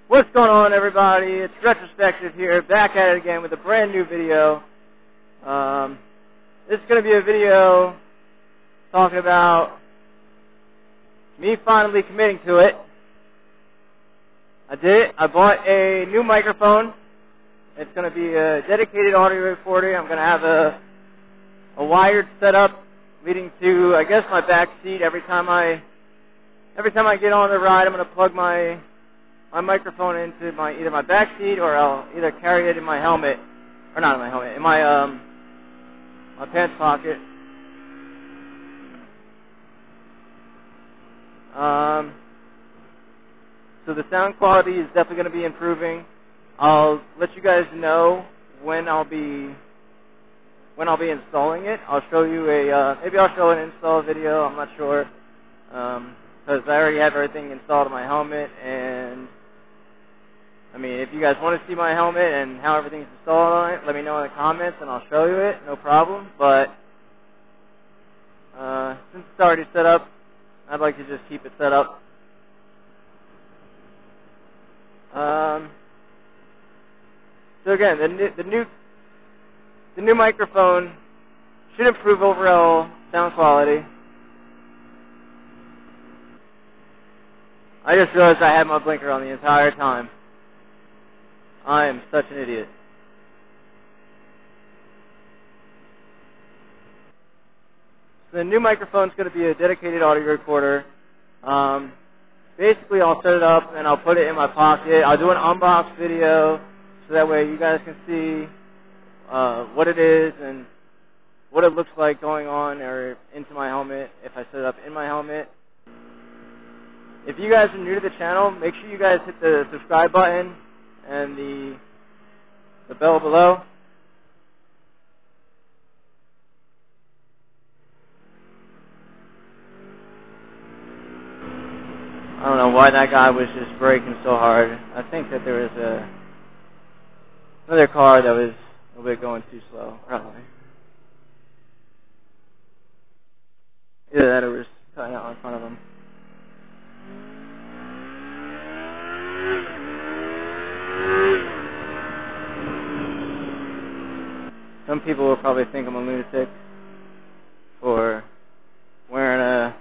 What's going on, everybody? It's Retrospective here, back at it again with a brand new video. This is going to be a video talking about me finally committing to it. I did it. I bought a new microphone. It's going to be a dedicated audio recorder. I'm going to have a wired setup leading to, I guess, my back seat. Every time I get on the ride, I'm going to plug my microphone into either my back seat, or I'll either carry it in my helmet, or not in my helmet, in my pants pocket. So the sound quality is definitely going to be improving. I'll let you guys know when I'll be installing it. I'll show you maybe I'll show an install video. I'm not sure, because I already have everything installed in my helmet. And I mean, if you guys want to see my helmet and how everything's installed on it, let me know in the comments and I'll show you it, no problem. But since it's already set up, I'd like to just keep it set up. So again, the new microphone should improve overall sound quality. I just realized I had my blinker on the entire time. I am such an idiot. So the new microphone is going to be a dedicated audio recorder. Basically, I'll set it up and I'll put it in my pocket. I'll do an unbox video so that way you guys can see what it is and what it looks like going on or into my helmet if I set it up in my helmet. If you guys are new to the channel, make sure you guys hit the subscribe button and the bell below. I don't know why that guy was just braking so hard. I think that there was another car that was a little bit going too slow, probably. Either that or was cutting out in front of him. Some people will probably think I'm a lunatic for wearing a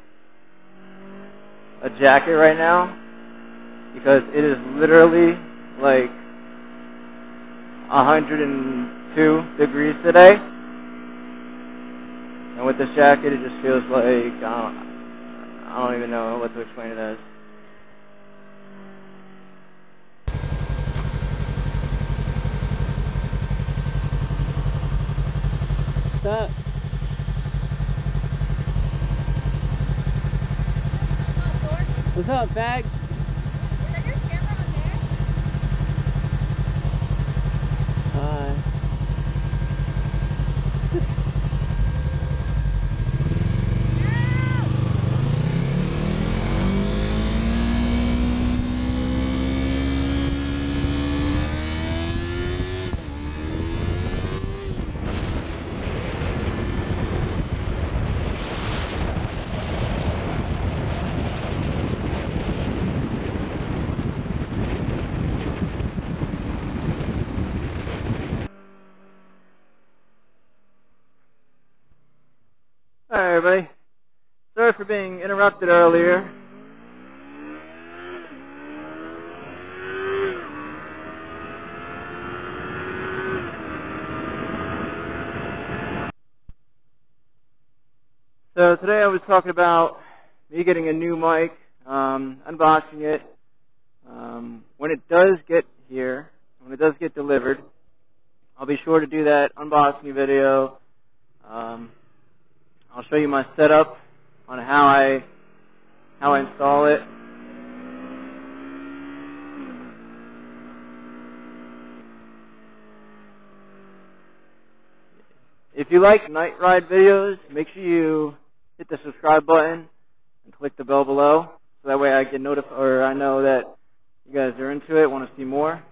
jacket right now, because it is literally like 102 degrees today, and with this jacket it just feels like I don't even know what to explain it as. What's up? What's up, Bag? Is that your camera on there? Alright, everybody. Sorry for being interrupted earlier. So today I was talking about me getting a new mic, unboxing it. When it does get here, when it does get delivered, I'll be sure to do that unboxing video. I'll show you my setup on how I install it. If you like night ride videos, make sure you hit the subscribe button and click the bell below, so that way I get notified, or I know that you guys are into it, want to see more.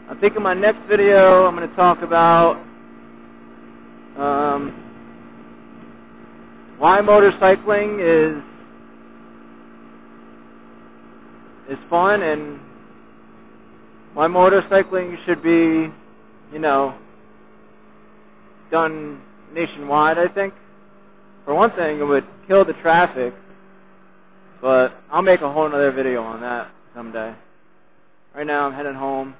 I think in my next video I'm going to talk about why motorcycling is fun, and why motorcycling should be, you know, done nationwide, I think. For one thing, it would kill the traffic, but I'll make a whole other video on that someday. Right now, I'm heading home.